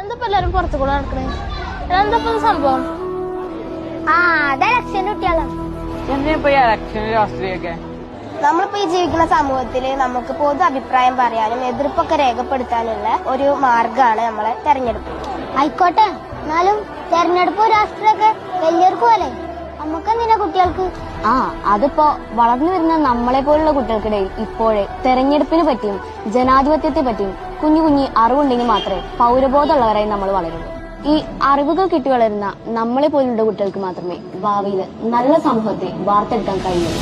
എന്താ എല്ലാരും പുറത്തു കൂടെ നടക്കണേ? എന്താ സംഭവം? അത് ഇലക്ഷൻ കുട്ടികളാണ്. രാഷ്ട്രീയൊക്കെ നമ്മളിപ്പോ ഈ ജീവിക്കുന്ന സമൂഹത്തില് നമുക്ക് പൊതു അഭിപ്രായം പറയാനും എതിർപ്പൊക്കെ രേഖപ്പെടുത്താനുള്ള ഒരു മാർഗമാണ് നമ്മളെ തെരഞ്ഞെടുപ്പ്. ആയിക്കോട്ടെ, എന്നാലും തെരഞ്ഞെടുപ്പ് രാഷ്ട്രീയമൊക്കെ വലിയവർക്ക് പോലെ നമുക്കെന്തിനാ കുട്ടികൾക്ക്? അതിപ്പോ വളർന്നു വരുന്ന നമ്മളെ പോലുള്ള കുട്ടികൾക്കിടയിൽ ഇപ്പോഴേ തെരഞ്ഞെടുപ്പിനെ പറ്റിയും ജനാധിപത്യത്തെ പറ്റിയും കുഞ്ഞു കുഞ്ഞു അറിവുണ്ടെങ്കിൽ മാത്രമേ പൗരബോധമുള്ളവരായി നമ്മൾ വളരുള്ളൂ. ഈ അറിവുകൾ കിട്ടി വളരുന്ന നമ്മളെ പോലുള്ള കുട്ടികൾക്ക് മാത്രമേ ഭാവിയിൽ നല്ല സമൂഹത്തെ വാർത്തെടുക്കാൻ കഴിയുള്ളൂ.